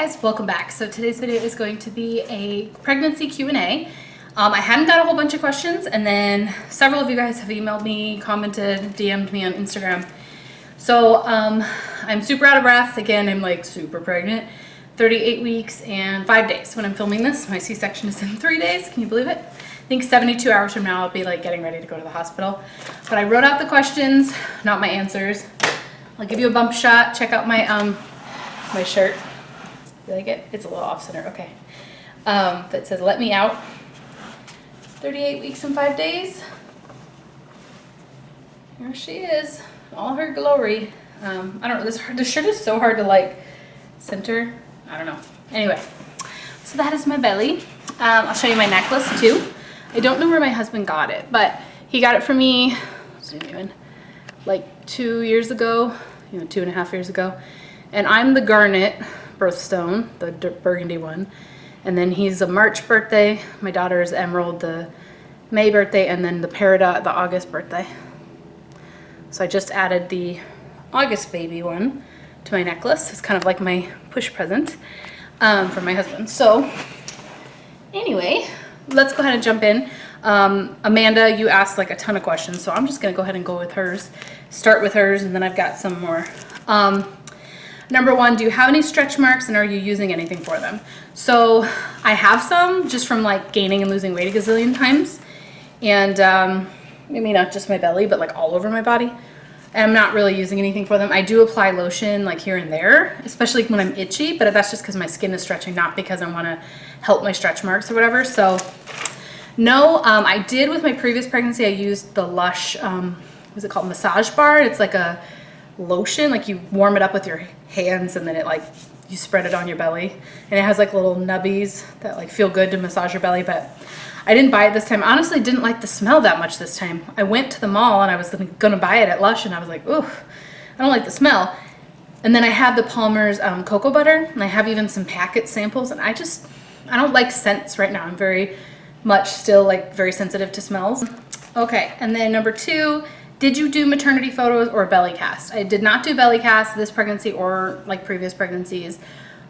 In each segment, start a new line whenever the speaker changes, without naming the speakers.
guys, welcome back. So today's video is going to be a pregnancy Q&A. I hadn't got a whole bunch of questions, and then several of you guys have emailed me, commented, DM'd me on Instagram. So I'm super out of breath. Again, I'm like super pregnant. 38 weeks and 5 days when I'm filming this. My C-section is in 3 days. Can you believe it? I think 72 hours from now I'll be like getting ready to go to the hospital. But I wrote out the questions, not my answers. I'll give you a bump shot. Check out my my shirt. You like it? It's a little off center. Okay. But it says "Let me out." 38 weeks and 5 days. Here she is, all her glory. I don't know. This shirt is so hard to like center. I don't know. Anyway, so that is my belly. I'll show you my necklace too. I don't know where my husband got it, but he got it for me. Zoom you in, like 2 years ago, 2.5 years ago. And I'm the garnet birthstone, the burgundy one. And then he's a March birthday. My daughter is Emerald, the May birthday, and then the Peridot, the August birthday. So I just added the August baby one to my necklace. It's kind of like my push present from my husband. So anyway, let's go ahead and jump in. Amanda, you asked like a ton of questions, so I'm just gonna go ahead and go with hers. Start with hers, and then I've got some more. Number one, do you have any stretch marks, and are you using anything for them? So I have some just from like gaining and losing weight a gazillion times. And maybe not just my belly, but like all over my body. And I'm not really using anything for them. I do apply lotion like here and there, especially when I'm itchy, but that's just because my skin is stretching, not because I want to help my stretch marks or whatever. So no, I did with my previous pregnancy. I used the Lush, what's it called, massage bar. It's like a lotion, like you warm it up with your hands and then it like you spread it on your belly, and it has like little nubbies that like feel good to massage your belly. But I didn't buy it this time. I honestly didn't like the smell that much this time. I went to the mall and I was gonna buy it at Lush, and I was like, oof, I don't like the smell. And then I have the Palmer's cocoa butter, and I have even some packet samples, and I don't like scents right now. I'm very much still like very sensitive to smells. Okay, and then number two, did you do maternity photos or belly cast? I did not do belly cast this pregnancy or like previous pregnancies,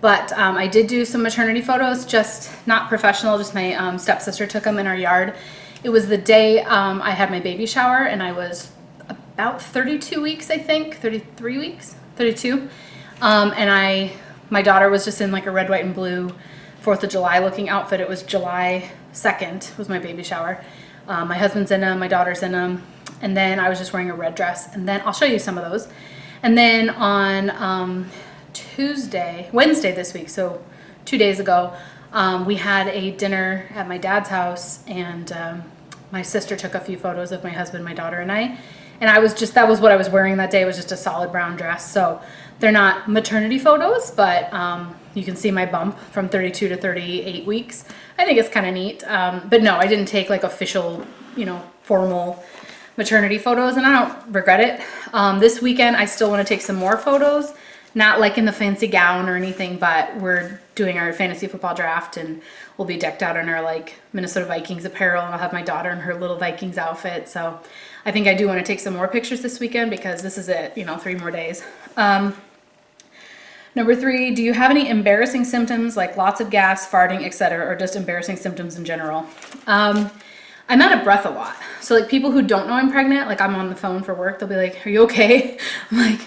but I did do some maternity photos, just not professional, just my stepsister took them in our yard. It was the day I had my baby shower, and I was about 32 weeks, I think, 33 weeks, 32. And my daughter was just in like a red, white, and blue 4th of July looking outfit. It was July 2nd was my baby shower. My husband's in them, my daughter's in them. And then I was just wearing a red dress, and then I'll show you some of those. And then on Wednesday this week, so 2 days ago, we had a dinner at my dad's house, and my sister took a few photos of my husband, my daughter, and I. And that was what I was wearing that day. It was just a solid brown dress. So they're not maternity photos, but you can see my bump from 32 to 38 weeks. I think it's kind of neat. But no, I didn't take like official, formal maternity photos, and I don't regret it. This weekend, I still want to take some more photos, not like in the fancy gown or anything, but we're doing our fantasy football draft, and we'll be decked out in our like Minnesota Vikings apparel, and I'll have my daughter in her little Vikings outfit. So I think I do want to take some more pictures this weekend, because this is it, 3 more days. Number three, do you have any embarrassing symptoms like lots of gas, farting, etc., or just embarrassing symptoms in general? I'm out of breath a lot. So like people who don't know I'm pregnant, like I'm on the phone for work, they'll be like, "Are you okay?" I'm like,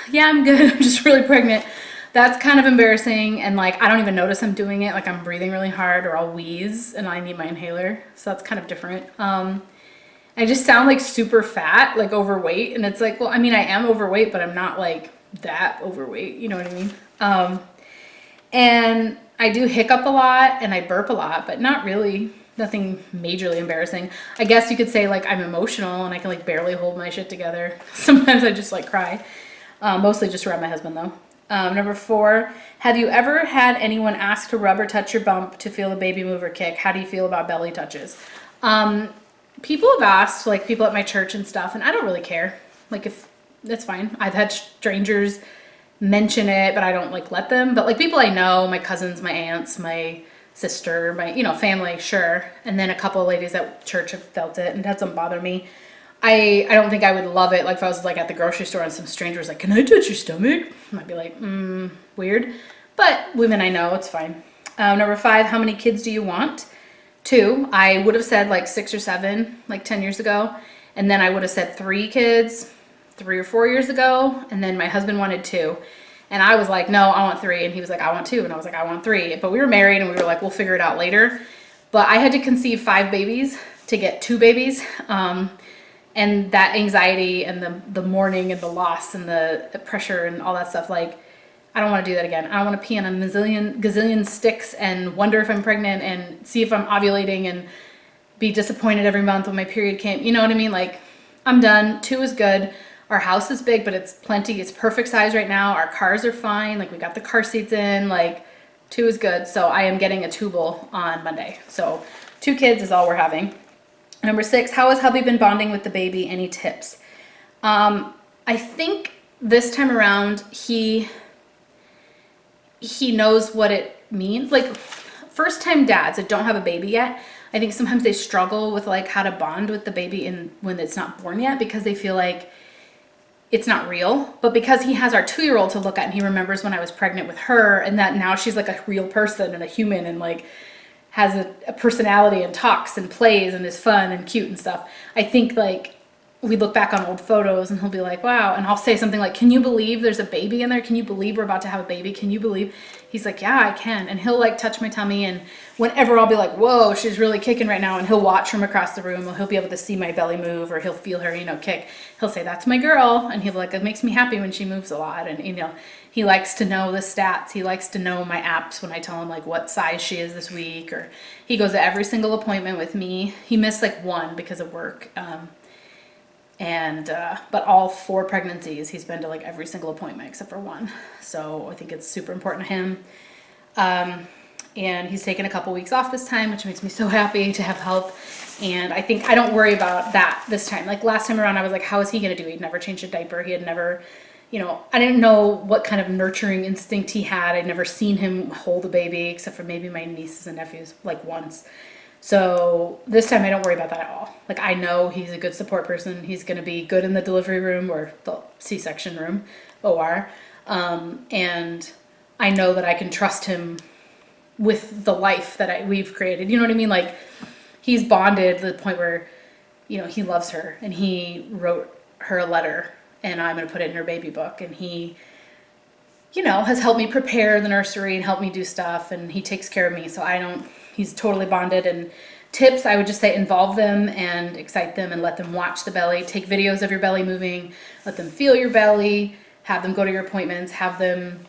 "Yeah, I'm good. I'm just really pregnant." That's kind of embarrassing, and like I don't even notice I'm doing it. Like I'm breathing really hard, or I'll wheeze and I need my inhaler. So that's kind of different. I just sound like super fat, like overweight, and it's like, well, I mean, I am overweight, but I'm not like that overweight. You know what I mean? And I do hiccup a lot and I burp a lot, but not really. Nothing majorly embarrassing. I guess you could say like I'm emotional and I can like barely hold my shit together. Sometimes I just like cry. Mostly just around my husband though. Number four, have you ever had anyone ask to rub or touch your bump to feel the baby move or kick? How do you feel about belly touches? People have asked, like people at my church and stuff, and I don't really care. Like if that's fine. I've had strangers mention it, but I don't like let them. But like people I know, my cousins, my aunts, my sister, my family, sure. And then a couple of ladies at church have felt it, and it doesn't bother me. I don't think I would love it. Like if I was like at the grocery store and some stranger was like, "Can I touch your stomach?" I might be like, weird. But women, I know, it's fine. Number 5, how many kids do you want? 2. I would have said like 6 or 7, like 10 years ago. And then I would have said 3 kids 3 or 4 years ago. And then my husband wanted 2. And I was like, no, I want 3. And he was like, I want 2. And I was like, I want 3. But we were married and we were like, we'll figure it out later. But I had to conceive 5 babies to get 2 babies. And that anxiety and the mourning and the loss and the pressure and all that stuff, like, I don't want to do that again. I don't want to pee on a gazillion sticks and wonder if I'm pregnant and see if I'm ovulating and be disappointed every month when my period came. You know what I mean? Like, I'm done. 2 is good. Our house is big, but it's plenty. It's perfect size right now. Our cars are fine. Like, we got the car seats in. Like, 2 is good. So I am getting a tubal on Monday. So 2 kids is all we're having. Number 6, how has hubby been bonding with the baby? Any tips? I think this time around, he knows what it means. Like, first time dads that don't have a baby yet, I think sometimes they struggle with like how to bond with the baby when it's not born yet, because they feel like it's not real. But because he has our 2-year-old to look at, and he remembers when I was pregnant with her, and that now she's like a real person and a human and like has a personality and talks and plays and is fun and cute and stuff. I think like we look back on old photos and he'll be like, wow. And I'll say something like, can you believe there's a baby in there? Can you believe we're about to have a baby? Can you believe? He's like, yeah, I can. And he'll like touch my tummy, and whenever I'll be like, whoa, she's really kicking right now. And he'll watch from across the room, or he'll be able to see my belly move, or he'll feel her, kick. He'll say, that's my girl. And he'll be like, it makes me happy when she moves a lot. And, he likes to know the stats. He likes to know my apps when I tell him like what size she is this week, or he goes to every single appointment with me. He missed like 1 because of work. But all 4 pregnancies, he's been to like every single appointment except for 1. So I think it's super important to him. And he's taken a couple weeks off this time, which makes me so happy to have help. And I think I don't worry about that this time. Like last time around, I was like, how is he going to do? He'd never changed a diaper. He had never, I didn't know what kind of nurturing instinct he had. I'd never seen him hold a baby except for maybe my nieces and nephews like once. So this time I don't worry about that at all. Like, I know he's a good support person. He's going to be good in the delivery room or the C-section room, OR. And I know that I can trust him with the life that we've created. You know what I mean? Like, he's bonded to the point where, he loves her, and he wrote her a letter, and I'm going to put it in her baby book. And he, has helped me prepare the nursery and helped me do stuff, and he takes care of me. So he's totally bonded. And tips, I would just say involve them and excite them and let them watch the belly. Take videos of your belly moving, let them feel your belly, have them go to your appointments, have them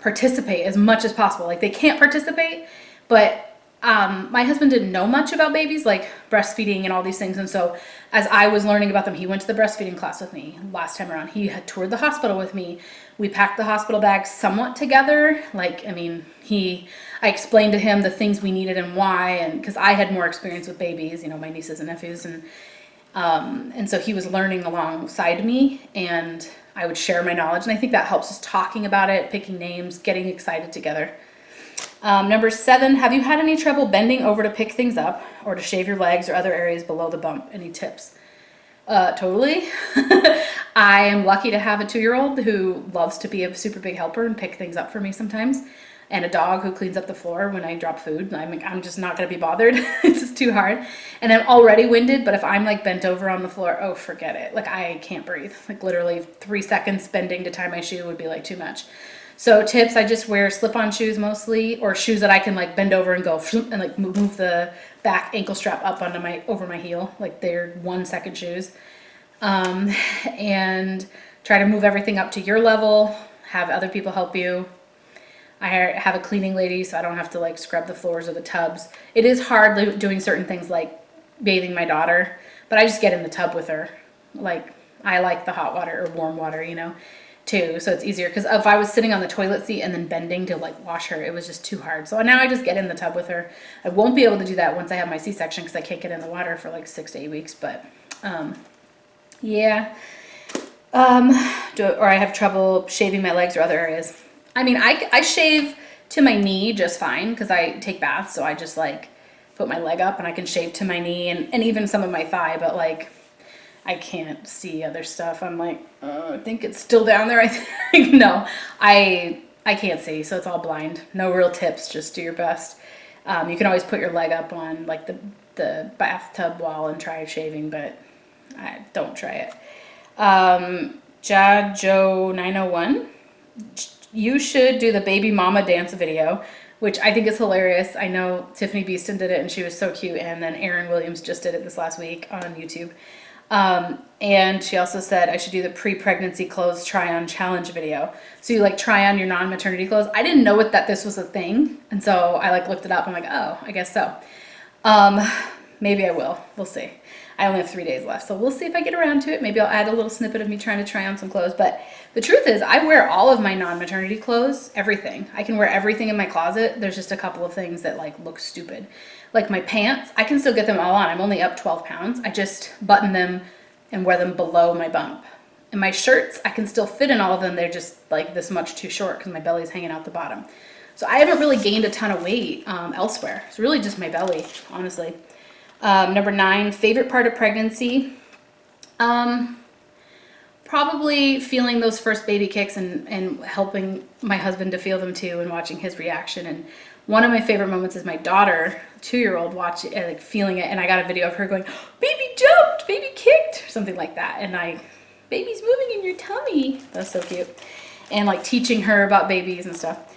participate as much as possible. Like, they can't participate, but my husband didn't know much about babies, like breastfeeding and all these things. And so as I was learning about them, he went to the breastfeeding class with me last time around. He had toured the hospital with me. We packed the hospital bags somewhat together. I explained to him the things we needed and why, and because I had more experience with babies, my nieces and nephews. And so he was learning alongside me, and I would share my knowledge. And I think that helps us talking about it, picking names, getting excited together. Number 7, have you had any trouble bending over to pick things up or to shave your legs or other areas below the bump? Any tips? Totally. I am lucky to have a 2-year-old who loves to be a super big helper and pick things up for me sometimes, and a dog who cleans up the floor when I drop food. I'm just not going to be bothered. It's just too hard. And I'm already winded, but if I'm like bent over on the floor, oh, forget it. Like, I can't breathe. Like, literally 3 seconds bending to tie my shoe would be like too much. So tips, I just wear slip-on shoes mostly, or shoes that I can like bend over and go and like move the back ankle strap up over my heel. Like, they're 1-second shoes. And try to move everything up to your level. Have other people help you. I have a cleaning lady, so I don't have to like scrub the floors or the tubs. It is hard doing certain things like bathing my daughter, but I just get in the tub with her. Like, I like the hot water or warm water, too, so it's easier, because if I was sitting on the toilet seat and then bending to like wash her, it was just too hard. So now I just get in the tub with her. I won't be able to do that once I have my C-section, because I can't get in the water for like 6 to 8 weeks, but yeah. Or I have trouble shaving my legs or other areas. I mean, I shave to my knee just fine, because I take baths, so I just like put my leg up and I can shave to my knee and even some of my thigh, but like I can't see other stuff. I'm like, I think it's still down there. I think no, I I can't see, so it's all blind. No real tips, just do your best. You can always put your leg up on like the bathtub wall and try shaving, but I don't try it. Jajo901, you should do the baby mama dance video, which I think is hilarious. I know Tiffany Beeston did it and she was so cute, and then Erin Williams just did it this last week on YouTube. And she also said I should do the pre-pregnancy clothes try-on challenge video. So you like try on your non-maternity clothes. I didn't know that this was a thing, and so I like looked it up. I'm like, oh, I guess so. Maybe I will. We'll see. I only have 3 days left, so we'll see if I get around to it. Maybe I'll add a little snippet of me trying to try on some clothes. But the truth is, I wear all of my non-maternity clothes, everything. I can wear everything in my closet. There's just a couple of things that like look stupid. Like my pants, I can still get them all on. I'm only up 12 pounds. I just button them and wear them below my bump. And my shirts, I can still fit in all of them. They're just like this much too short because my belly's hanging out the bottom. So I haven't really gained a ton of weight elsewhere. It's really just my belly, honestly. Number 9, favorite part of pregnancy. Probably feeling those first baby kicks and helping my husband to feel them too, and watching his reaction. And one of my favorite moments is my daughter, 2-year-old, watching like feeling it. And I got a video of her going, baby jumped, baby kicked, or something like that. And baby's moving in your tummy. That's so cute. And like teaching her about babies and stuff.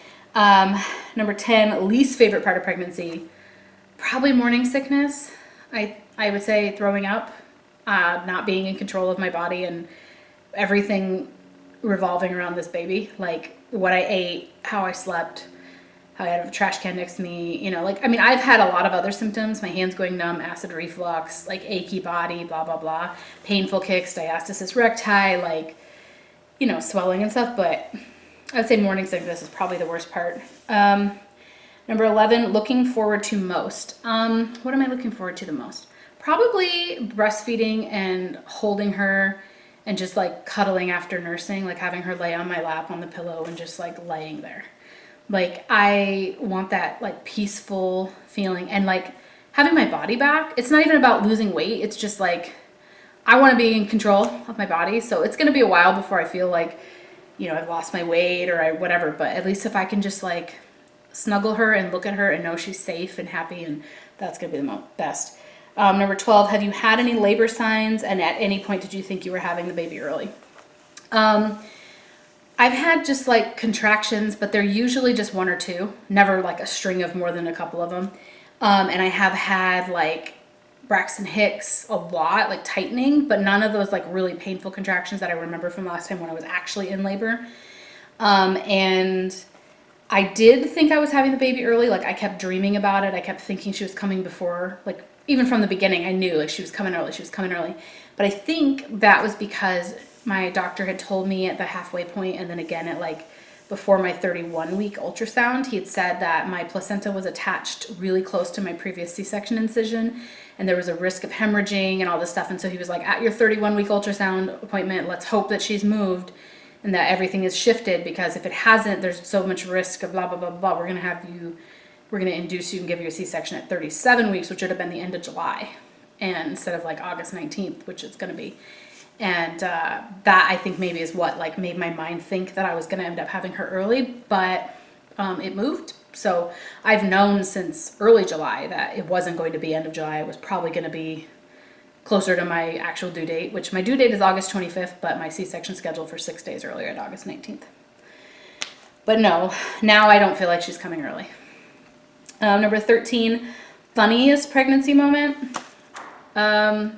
Number 10, least favorite part of pregnancy, probably morning sickness. I would say throwing up, not being in control of my body, and everything revolving around this baby. Like what I ate, how I slept, how I had a trash can next to me, you know, like, I mean, I've had a lot of other symptoms, my hands going numb, acid reflux, like achy body, blah, blah, blah, painful kicks, diastasis recti, like, you know, swelling and stuff. But I would say morning sickness is probably the worst part. Number 11, looking forward to most. What am I looking forward to the most? Probably breastfeeding and holding her and just like cuddling after nursing, like having her lay on my lap on the pillow and just like laying there. Like I want that like peaceful feeling and like having my body back. It's not even about losing weight. It's just like I want to be in control of my body. So it's going to be a while before I feel like, you know, I've lost my weight or whatever. But at least if I can just like snuggle her and look at her and know she's safe and happy, and that's going to be the best. Number 12, have you had any labor signs, and at any point did you think you were having the baby early? I've had just like contractions, but they're usually just 1 or 2, never like a string of more than a couple of them. And I have had like Braxton Hicks a lot, like tightening, but none of those like really painful contractions that I remember from last time when I was actually in labor. And I did think I was having the baby early. Like I kept dreaming about it. I kept thinking she was coming before, like even from the beginning, I knew like she was coming early. But I think that was because my doctor had told me at the halfway point, and then again at like before my 31-week ultrasound, he had said that my placenta was attached really close to my previous C-section incision, and there was a risk of hemorrhaging and all this stuff. And so he was like, at your 31-week ultrasound appointment, let's hope that she's moved and that everything is shifted, because if it hasn't, there's so much risk of blah, blah, blah, blah. We're going to induce you and give you a C-section at 37 weeks, which would have been the end of July, and instead of like August 19th, which it's going to be. And that I think maybe is what like made my mind think that I was going to end up having her early, but it moved. So I've known since early July that it wasn't going to be end of July. It was probably going to be closer to my actual due date, which my due date is August 25th, but my C-section scheduled for 6 days earlier at August 19th. But no, now I don't feel like she's coming early. Number 13, funniest pregnancy moment. I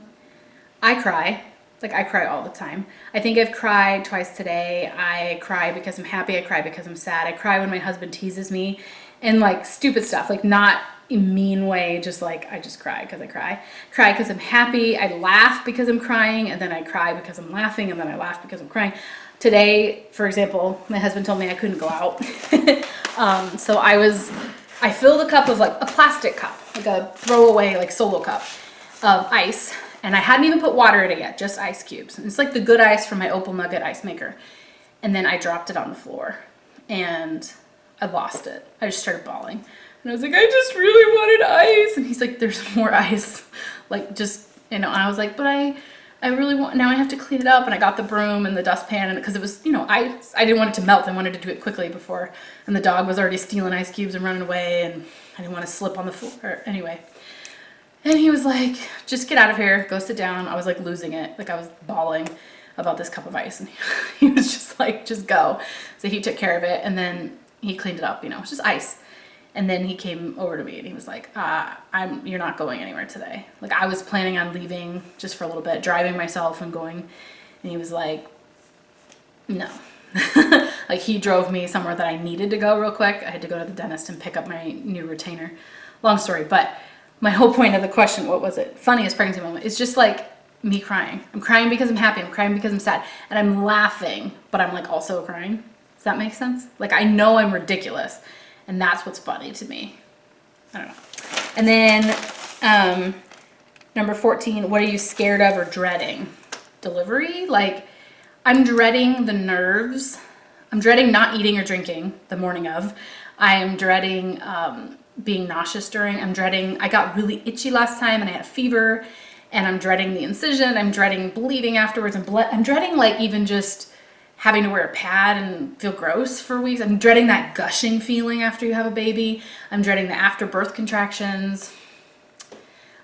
cry. Like I cry all the time. I think I've cried twice today. I cry because I'm happy. I cry because I'm sad. I cry when my husband teases me and like stupid stuff, like not a mean way, just like I just cry because I cry. Cry because I'm happy. I laugh because I'm crying, and then I cry because I'm laughing, and then I laugh because I'm crying. Today, for example, my husband told me I couldn't go out. So I filled a cup of like a plastic cup, like a throwaway like Solo cup of ice. And I hadn't even put water in it yet, just ice cubes. And it's like the good ice from my Opal Nugget ice maker. And then I dropped it on the floor and I lost it. I just started bawling. And I was like, I just really wanted ice. And he's like, there's more ice. Like just, you know, and I was like, but I I really want, now I have to clean it up, and I got the broom and the dustpan, and because it was, you know, I didn't want it to melt. I wanted to do it quickly before, and the dog was already stealing ice cubes and running away, and I didn't want to slip on the floor. Anyway. And he was like, just get out of here, go sit down. I was like losing it. Like I was bawling about this cup of ice, and he was just like, just go. So he took care of it, and then he cleaned it up, you know, it's just ice. And then he came over to me and he was like, you're not going anywhere today. Like I was planning on leaving just for a little bit, driving myself and going. And he was like, no. Like he drove me somewhere that I needed to go real quick. I had to go to the dentist and pick up my new retainer. Long story, but my whole point of the question, what was it? Funniest pregnancy moment. It's just like me crying. I'm crying because I'm happy. I'm crying because I'm sad. And I'm laughing, but I'm like also crying. Does that make sense? Like I know I'm ridiculous. And that's what's funny to me. I don't know. And then number 14, what are you scared of or dreading? Delivery? Like I'm dreading the nerves. I'm dreading not eating or drinking the morning of. I am dreading being nauseous during. I'm dreading, I got really itchy last time and I had a fever, and I'm dreading the incision. I'm dreading bleeding afterwards, and I'm dreading like even just having to wear a pad and feel gross for weeks. I'm dreading that gushing feeling after you have a baby. I'm dreading the after-birth contractions.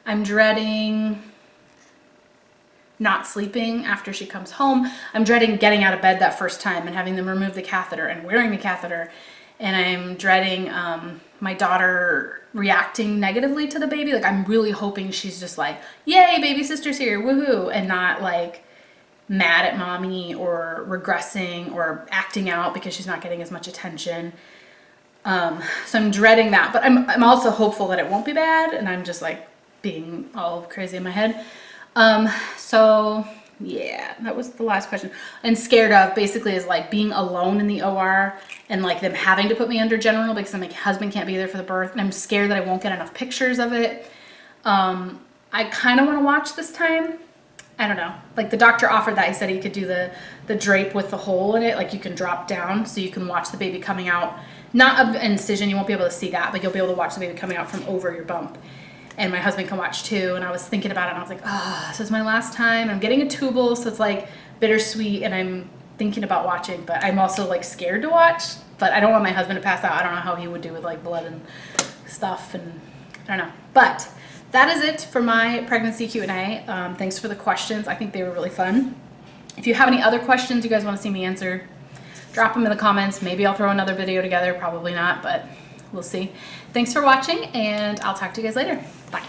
I'm dreading not sleeping after she comes home. I'm dreading getting out of bed that first time and having them remove the catheter and wearing the catheter. And I'm dreading my daughter reacting negatively to the baby. Like I'm really hoping she's just like, yay, baby sister's here, woohoo, and not like mad at mommy or regressing or acting out because she's not getting as much attention. So I'm dreading that, but I'm also hopeful that it won't be bad, and I'm just like being all crazy in my head. So yeah, that was the last question. And scared of basically is like being alone in the OR and like them having to put me under general because my husband can't be there for the birth, and I'm scared that I won't get enough pictures of it. I kind of want to watch this time. I don't know. Like the doctor offered that. He said he could do the drape with the hole in it. Like you can drop down so you can watch the baby coming out. Not of incision, you won't be able to see that, but you'll be able to watch the baby coming out from over your bump. And my husband can watch too. And I was thinking about it and I was like, oh, this is my last time. I'm getting a tubal, so it's like bittersweet, and I'm thinking about watching, but I'm also like scared to watch. But I don't want my husband to pass out. I don't know how he would do with like blood and stuff, and I don't know. But that is it for my pregnancy Q&A. Thanks for the questions. I think they were really fun. If you have any other questions you guys want to see me answer, drop them in the comments. Maybe I'll throw another video together. Probably not, but we'll see. Thanks for watching, and I'll talk to you guys later. Bye.